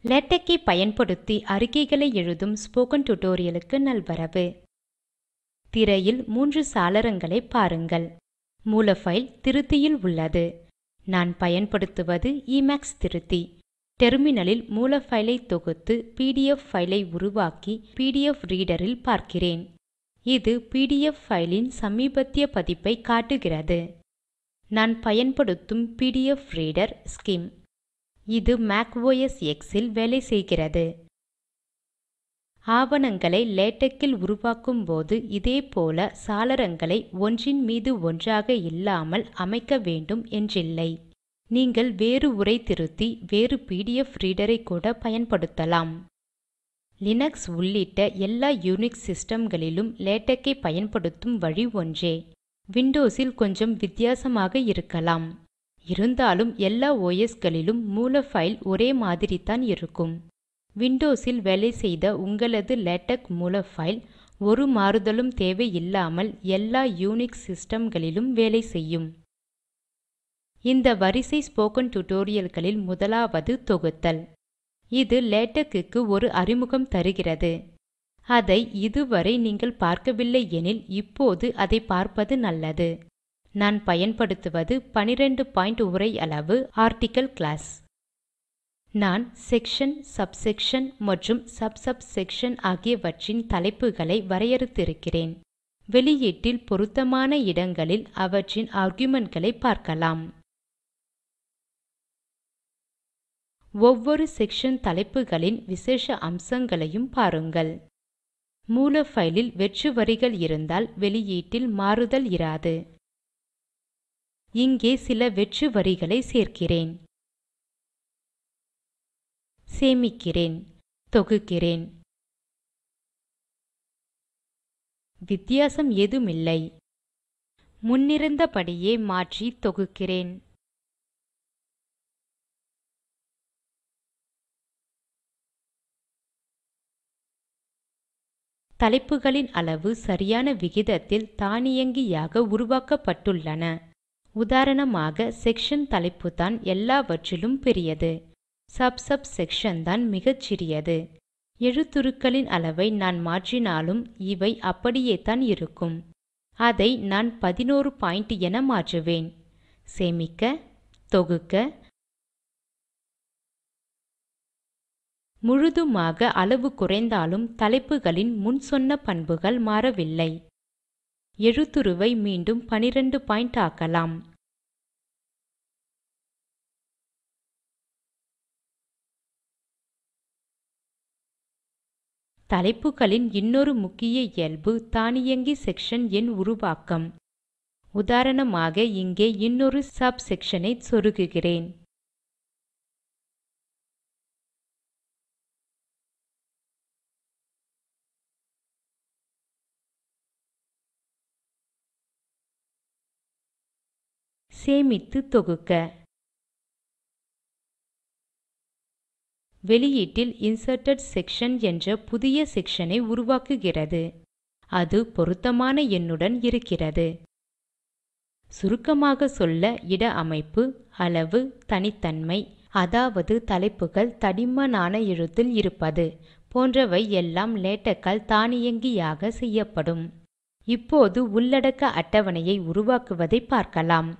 லேடெக்கை பயன்படுத்தி அறிக்கைகளை எழுதும் ஸ்போக்கன் டியூட்டோரியலுக்கு நல்வரவு. திரையில் 3 சாளரங்களை பாருங்கள். மூல பைல் திருத்தியில் உள்ளது. நான் பயன்படுத்துவது இமேக்ஸ் திருத்தி. டெர்மினலில் மூல பைலை தொகுத்து பிடிஎஃப் பைலை உருவாக்கி பிடிஎஃப் ரீடரில் பார்க்கிறேன். இது பிடிஎஃப் பைலின் சமீபத்திய பதிப்பை காட்டுகிறது. நான் பயன்படுத்தும் பிடிஎஃப் ரீடர் ஸ்கிம். இது மேக் ஓஎஸ் எக்ஸில் வேலை செய்கிறது. ஆவணங்களை லேடெக்கில் உருவாக்கும் போது இதே போல சாளரங்களை ஒன்றின் மீது ஒன்றாக இல்லாமல் அமைக்க வேண்டும் என்றில்லை. நீங்கள் வேறு உரை திருத்தி வேறு பிடிஎஃப் ரீடரை கூட பயன்படுத்தலாம். லினக்ஸ் உள்ளிட்ட எல்லா யூனிக்ஸ் சிஸ்டம்களிலும் லேடெக்கை பயன்படுத்தும் வழி ஒன்றே. விண்டோஸில் கொஞ்சம் வித்தியாசமாக இருக்கலாம். இருந்தாலும் எல்லா ஓஎஸ்களிலும் மூல பைல் ஒரே மாதிரித்தான் இருக்கும். விண்டோஸில் வேலை செய்த உங்களது லேடெக் மூல பைல் ஒரு மாறுதலும் தேவையில்லாமல் எல்லா யூனிக்ஸ் சிஸ்டம்களிலும் வேலை செய்யும். இந்த வரிசை ஸ்போக்கன் டியூட்டோரியல்களில் முதலாவது தொகுத்தல். இது லேடெக்குக்கு ஒரு அறிமுகம் தருகிறது. அதை இதுவரை நீங்கள் பார்க்கவில்லை எனில் இப்போது அதை பார்ப்பது நல்லது. நான் பயன்படுத்துவது 12 பாயிண்ட் உரை அளவு ஆர்டிக்கிள் கிளாஸ். நான் செக்ஷன், சப்செக்ஷன் மற்றும் சப்செக்ஷன் ஆகியவற்றின் தலைப்புகளை வரையறுத்திருக்கிறேன். வெளியீட்டில் பொருத்தமான இடங்களில் அவற்றின் ஆர்குமென்ட்களை பார்க்கலாம். ஒவ்வொரு செக்ஷன் தலைப்புகளின் விசேஷ அம்சங்களையும் பாருங்கள். மூல பைலில் வெற்று வரிகள் இருந்தால் வெளியீட்டில் மாறுதல் இராது. இங்கே சில வெற்று வரிகளை சேர்க்கிறேன். சேமிக்கிறேன். தொகுக்கிறேன். வித்தியாசம் ஏதுமில்லை. முன்னிருந்தபடியே மாற்றி தொகுக்கிறேன். தலைப்புகளின் அளவு சரியான விகிதத்தில் தானியங்கியாக உருவாக்கப்பட்டுள்ளன. உதாரணமாக செக்ஷன் தலைப்புதான் எல்லாவற்றிலும் பெரியது. செக்ஷன் தான் மிகச் சிறியது. எழுத்துருக்களின் அளவை நான் மாற்றினாலும் இவை அப்படியேதான் இருக்கும். அதை நான் 11 பாயிண்ட் என மாற்றுவேன். சேமிக்க, தொகுக்க. முழுதுமாக அளவு குறைந்தாலும் தலைப்புகளின் முன் சொன்ன பண்புகள் மாறவில்லை. எழுத்துருவை மீண்டும் 12 பாயிண்ட் ஆக்கலாம். தலைப்புகளின் இன்னொரு முக்கிய இயல்பு தானியங்கி செக்ஷன் எண் உருவாக்கம். உதாரணமாக இங்கே இன்னொரு சப்செக்ஷனை சொருகுகிறேன். சேமித்து தொகுக்க. வெளியீட்டில் இன்சர்ட்டட் செக்ஷன் என்ற புதிய செக்ஷனை உருவாக்குகிறது. அது பொருத்தமான எண்ணுடன் இருக்கிறது. சுருக்கமாக சொல்ல இட அமைப்பு, அளவு, தனித்தன்மை, அதாவது தலைப்புகள் தடிமனான எழுத்தில் இருப்பது போன்றவை எல்லாம் லேடெக்கால் தானியங்கியாக செய்யப்படும். இப்போது உள்ளடக்க அட்டவணையை உருவாக்குவதை பார்க்கலாம்.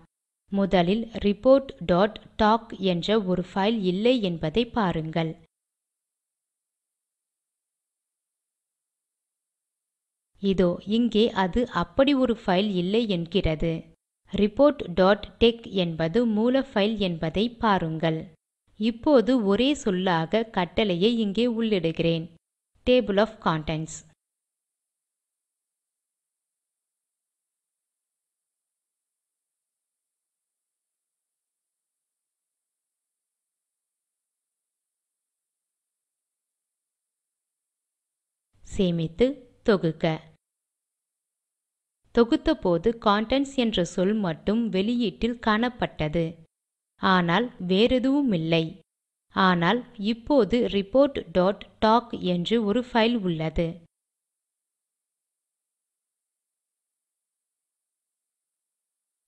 முதலில் report.டாக் என்ற ஒரு பைல் இல்லை என்பதை பாருங்கள். இதோ இங்கே அது அப்படி ஒரு பைல் இல்லை என்கிறது. report.tex என்பது மூல பைல் என்பதை பாருங்கள். இப்போது ஒரே சொல்லாக கட்டளையை இங்கே உள்ளிடுகிறேன். Table of Contents. சேமித்து தொகுக்க. தொகுத்தபோது கன்டென்ட்ஸ் என்ற சொல் மட்டும் வெளியீட்டில் காணப்பட்டது. ஆனால் வேறெதுவுமில்லை. ஆனால் இப்போது report.டாக் என்று ஒரு பைல் உள்ளது.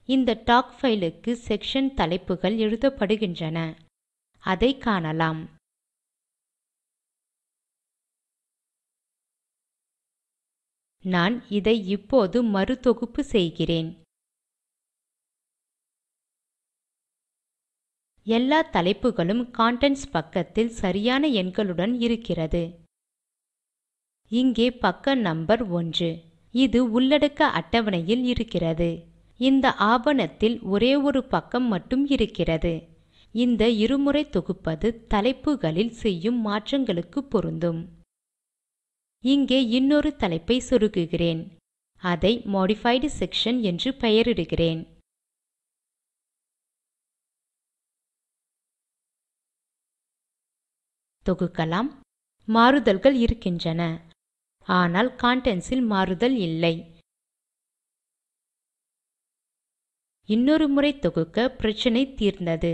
இந்த டாக் பைலுக்கு செக்ஷன் தலைப்புகள் எழுதப்படுகின்றன. அதை காணலாம். நான் இதை இப்போது மறுதொகுப்பு செய்கிறேன். எல்லா தலைப்புகளும் கன்டென்ட்ஸ் பக்கத்தில் சரியான எண்களுடன் இருக்கிறது. இங்கே பக்க நம்பர் 1. இது உள்ளடக்க அட்டவணையில் இருக்கிறது. இந்த ஆவணத்தில் ஒரே ஒரு பக்கம் மட்டும் இருக்கிறது. இந்த இருமுறை தொகுப்பது தலைப்புகளில் செய்யும் மாற்றங்களுக்கு பொருந்தும். இங்கே இன்னொரு தலைப்பை சொருகுகிறேன். அதை மாடிஃபைட் செக்ஷன் என்று பெயரிடுகிறேன். தொகுக்கலாம். மாறுதல்கள் இருக்கின்றன, ஆனால் கன்டென்ட்ஸில் மாறுதல் இல்லை. இன்னொரு முறை தொகுக்க பிரச்சினை தீர்ந்தது.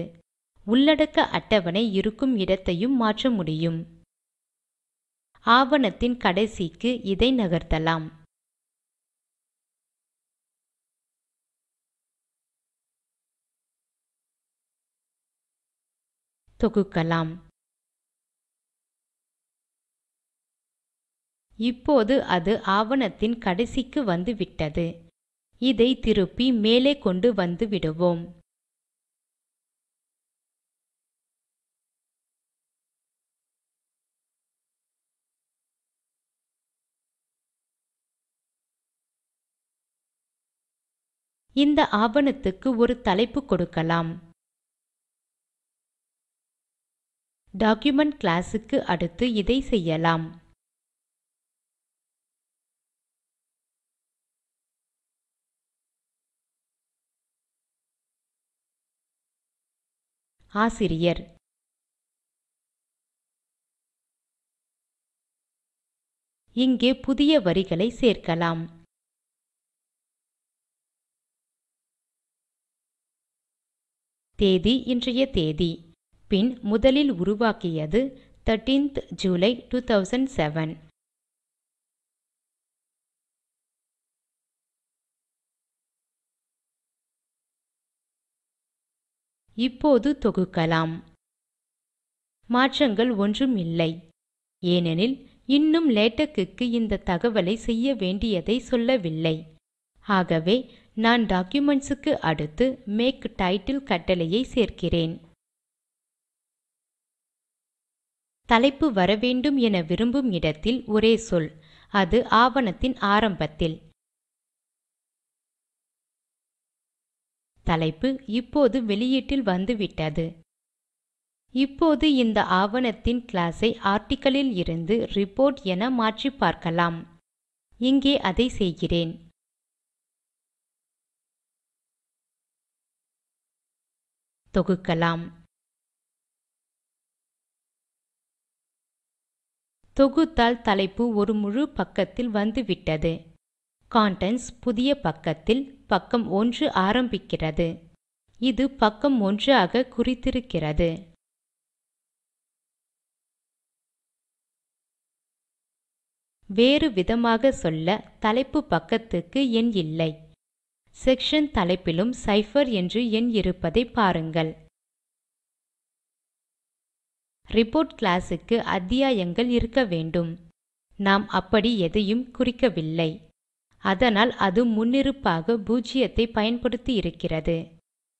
உள்ளடக்க அட்டவணை இருக்கும் இடத்தையும் மாற்ற முடியும். ஆவணத்தின் கடைசிக்கு இதை நகர்த்தலாம். தொகுக்கலாம். இப்போது அது ஆவணத்தின் கடைசிக்கு வந்துவிட்டது. இதை திருப்பி மேலே கொண்டு வந்து விடுவோம். இந்த ஆவணத்துக்கு ஒரு தலைப்பு கொடுக்கலாம். டாக்குமென்ட் கிளாஸுக்கு அடுத்து இதை செய்யலாம். ஆசிரியர். இங்கே புதிய வரிகளை சேர்க்கலாம். தேதி இன்றைய தேதி. பின் முதலில் உருவாக்கியது 13th July 2007. இப்போது தொகுக்கலாம். மாற்றங்கள் ஒன்றும் இல்லை, ஏனெனில் இன்னும் லேடக்குக்கு இந்த தகவலை செய்ய வேண்டியதை சொல்லவில்லை. ஆகவே நான் டாக்குமென்ட்ஸுக்கு அடுத்து மேக் டைட்டில் கட்டளையை சேர்க்கிறேன். தலைப்பு வரவேண்டும் என விரும்பும் இடத்தில் ஒரே சொல், அது ஆவணத்தின் ஆரம்பத்தில். தலைப்பு இப்போது வெளியீட்டில் வந்துவிட்டது. இப்போது இந்த ஆவணத்தின் கிளாஸை ஆர்டிக்கிளில் இருந்து ரிப்போர்ட் என மாற்றி பார்க்கலாம். இங்கே அதை செய்கிறேன். தொகுக்கலாம். தொகுத்தால் தலைப்பு ஒரு முழு பக்கத்தில் வந்துவிட்டது. கன்டென்ட்ஸ் புதிய பக்கத்தில் பக்கம் 1 ஆரம்பிக்கிறது. இது பக்கம் 1 ஆக குறித்திருக்கிறது. வேறு விதமாக சொல்ல, தலைப்பு பக்கத்துக்கு எண் இல்லை. செக்ஷன் தலைப்பிலும் சைபர் என்று எண் இருப்பதை பாருங்கள். ரிப்போர்ட் கிளாஸுக்கு அத்தியாயங்கள் இருக்க வேண்டும். நாம் அப்படி எதையும் குறிக்கவில்லை. அதனால் அது முன்னிருப்பாக 0ஐ பயன்படுத்தி இருக்கிறது.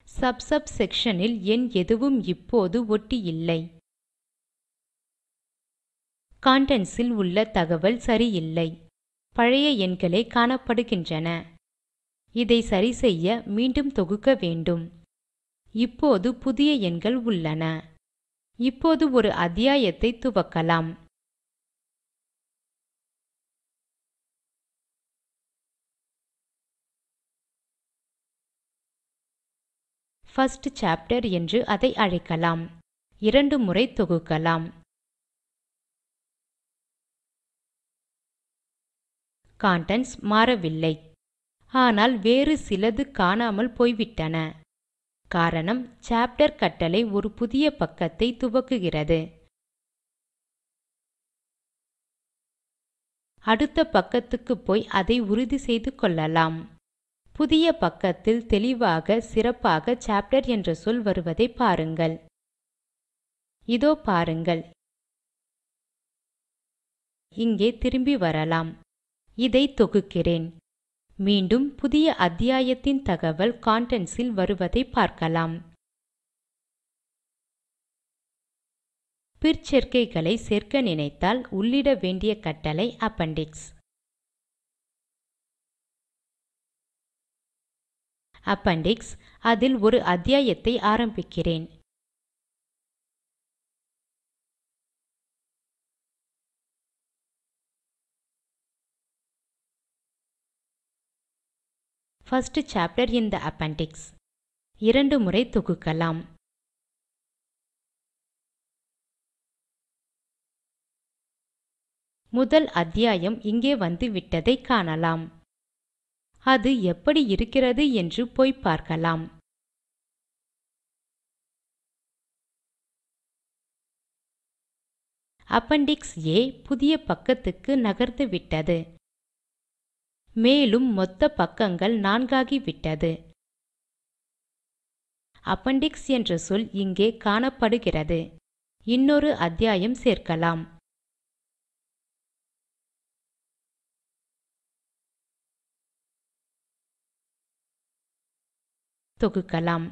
சப் செக்ஷனில் எண் எதுவும் இப்போது ஒட்டி இல்லை. கன்டென்ட்ஸில் உள்ள தகவல் சரியில்லை. பழைய எண்களே காணப்படுகின்றன. இதை சரிசெய்ய மீண்டும் தொகுக்க வேண்டும். இப்போது புதிய எண்கள் உள்ளன. இப்போது ஒரு அத்தியாயத்தை துவக்கலாம். ஃபர்ஸ்ட் சாப்டர் என்று அதை அழைக்கலாம். 2 முறை தொகுக்கலாம். கன்டென்ட்ஸ் மாறவில்லை, ஆனால் வேறு சிலது காணாமல் போய்விட்டன. காரணம், சாப்டர் கட்டளை ஒரு புதிய பக்கத்தை துவக்குகிறது. அடுத்த பக்கத்துக்கு போய் அதை உறுதி செய்து கொள்ளலாம். புதிய பக்கத்தில் தெளிவாக சிறப்பாக சாப்டர் என்ற சொல் வருவதை பாருங்கள். இதோ பாருங்கள். இங்கே திரும்பி வரலாம். இதை தொகுக்கிறேன். மீண்டும் புதிய அத்தியாயத்தின் தகவல் contents-இல் வருவதை பார்க்கலாம். பிற்சேர்க்கைகளை சேர்க்க நினைத்தால் உள்ளிட வேண்டிய கட்டளை appendix. appendix அதில் ஒரு அத்தியாயத்தை ஆரம்பிக்கிறேன். First chapter in the appendix. 2 முறை தொகுக்கலாம். முதல் அத்தியாயம் இங்கே வந்து விட்டதை காணலாம். அது எப்படி இருக்கிறது என்று போய் பார்க்கலாம். Appendix A புதிய பக்கத்துக்கு நகர்ந்து விட்டது. மேலும் மொத்த பக்கங்கள் 4 ஆகிவிட்டது. Appendix என்ற சொல் இங்கே காணப்படுகிறது. இன்னொரு அத்தியாயம் சேர்க்கலாம். தொகுக்கலாம்.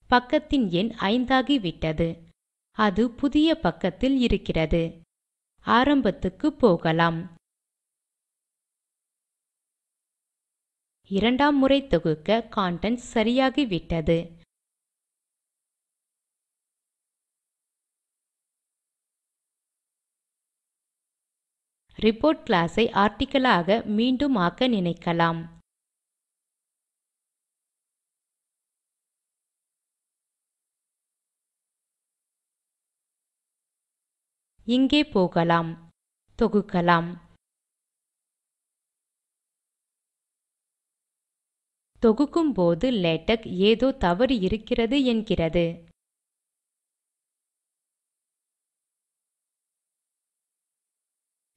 பக்கத்தின் எண் 5 ஆகிவிட்டது. அது புதிய பக்கத்தில் இருக்கிறது. ஆரம்பத்துக்கு போகலாம். இரண்டாம் முறை தொகுக்க contents சரியாகிவிட்டது. ரிப்போர்ட் class-ஐ article-ஆக மீண்டும் ஆக்க நினைக்கலாம். இங்கே போகலாம். தொகுக்கலாம். தொகுக்கும் போது லேடக் ஏதோ தவறு இருக்கிறது என்கிறது.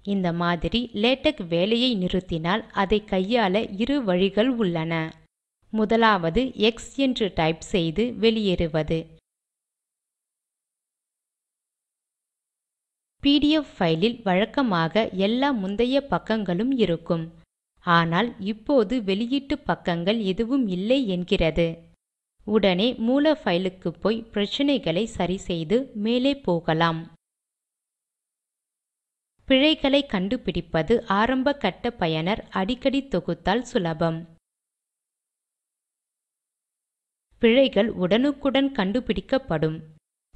இந்த மாதிரி லேடக் வேலையை நிறுத்தினால் அதை கையாள 2 வழிகள் உள்ளன. முதலாவது X என்று டைப் செய்து வெளியேறுவது. PDF ஃபைலில் வழக்கமாக எல்லா முந்தைய பக்கங்களும் இருக்கும். ஆனால் இப்போது வெளியீட்டு பக்கங்கள் எதுவும் இல்லை என்கிறது. உடனே மூல ஃபைலுக்கு போய் பிரச்சினைகளை சரிசெய்து மேலே போகலாம். பிழைகளை கண்டுபிடிப்பது ஆரம்ப கட்ட பயனர் அடிக்கடி தொகுத்தால் சுலபம். பிழைகள் உடனுக்குடன் கண்டுபிடிக்கப்படும்.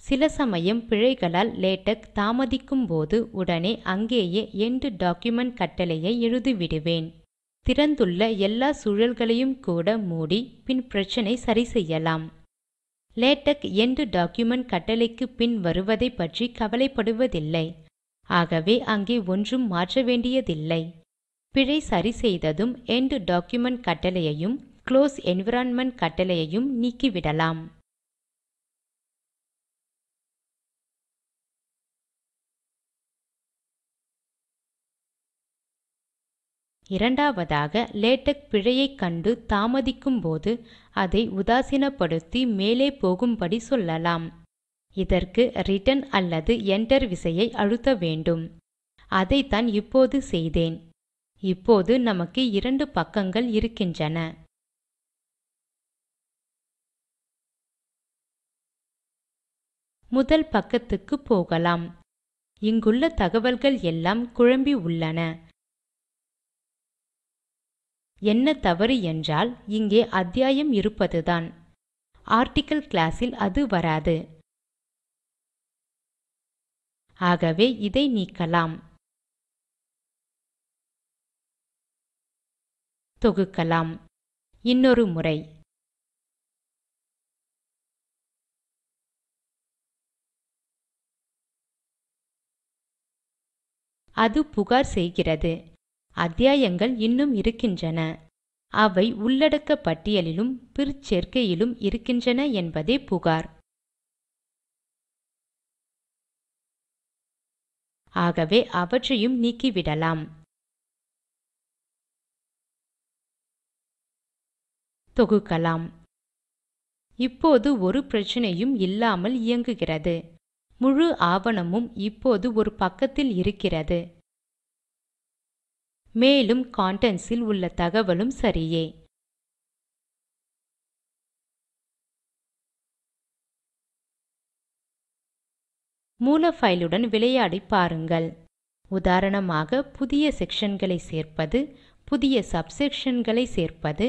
சில சமயம் பிழைகளால் லேடக் தாமதிக்கும் போது உடனே அங்கேயே எண்ட் டாக்குமென்ட் கட்டளையை எழுதிவிடுவேன். திறந்துள்ள எல்லா சூழல்களையும் கூட மூடி பின் பிரச்சினை சரி செய்யலாம். லேடக் எண்ட் டாக்குமென்ட் கட்டளைக்கு பின் வருவதை பற்றி கவலைப்படுவதில்லை. ஆகவே அங்கே ஒன்றும் மாற்ற வேண்டியதில்லை. பிழை சரி செய்ததும் எண்ட் டாக்குமென்ட் கட்டளையையும் க்ளோஸ் என்விரான்மென்ட் கட்டளையையும் நீக்கிவிடலாம். இரண்டாவதாக லேடக் பிழையைக் கண்டு தாமதிக்கும் போது அதை உதாசீனப்படுத்தி மேலே போகும்படி சொல்லலாம். இதற்கு ரிட்டர்ன் அல்லது என்டர் விசையை அழுத்த வேண்டும். அதைத்தான் இப்போது செய்தேன். இப்போது நமக்கு 2 பக்கங்கள் இருக்கின்றன. முதல் பக்கத்துக்கு போகலாம். இங்குள்ள தகவல்கள் எல்லாம் குழம்பி உள்ளன. என்ன தவறு என்றால் இங்கே அத்தியாயம் இருப்பதுதான். ஆர்டிக்கிள் கிளாஸில் அது வராது. ஆகவே இதை நீக்கலாம். தொகுக்கலாம். இன்னொரு முறை. அது புகார் செய்கிறது. அத்தியாயங்கள் இன்னும் இருக்கின்றன. அவை உள்ளடக்க பட்டியலிலும் பிற்சேர்க்கையிலும் இருக்கின்றன என்பதே புகார். ஆகவே அவற்றையும் நீக்கிவிடலாம். தொகுக்கலாம். இப்போது ஒரு பிரச்சினையும் இல்லாமல் இயங்குகிறது. முழு ஆவணமும் இப்போது ஒரு பக்கத்தில் இருக்கிறது. மேலும் contents-இல் உள்ள தகவலும் சரியே. மூல ஃபைலுடன் விளையாடி பாருங்கள். உதாரணமாக புதிய செக்ஷன்களை சேர்ப்பது, புதிய சப்செக்ஷன்களை சேர்ப்பது,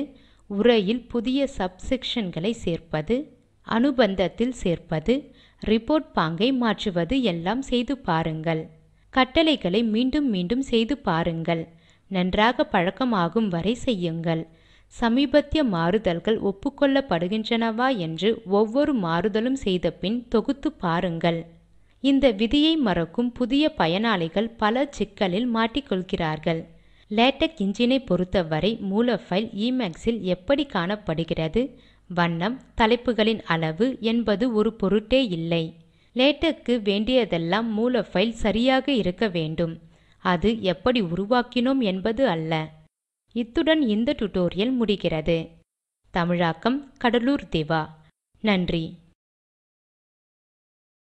உரையில் புதிய சப்செக்ஷன்களை சேர்ப்பது, அனுபந்தத்தில் சேர்ப்பது, ரிப்போர்ட் பாங்கை மாற்றுவது எல்லாம் செய்து பாருங்கள். கட்டளைகளை மீண்டும் மீண்டும் செய்து பாருங்கள். நன்றாக பழக்கமாகும் வரை செய்யுங்கள். சமீபத்திய மாறுதல்கள் ஒப்புக்கொள்ளப்படுகின்றனவா என்று ஒவ்வொரு மாறுதலும் செய்த பின் தொகுத்து பாருங்கள். இந்த விதியை மறக்கும் புதிய பயனாளிகள் பல சிக்கலில் மாட்டிக்கொள்கிறார்கள். லேடக் இன்ஜினை பொறுத்தவரை மூல ஃபைல் Emacs-இல் எப்படி காணப்படுகிறது, வண்ணம், தலைப்புகளின் அளவு என்பது ஒரு பொருட்டே இல்லை. லேடக்கு வேண்டியதெல்லாம் மூல ஃபைல் சரியாக இருக்க வேண்டும். அது எப்படி உருவாக்கினோம் என்பது அல்ல. இத்துடன் இந்த டியூட்டோரியல் முடிகிறது. தமிழாக்கம் கடலூர் திவா. நன்றி.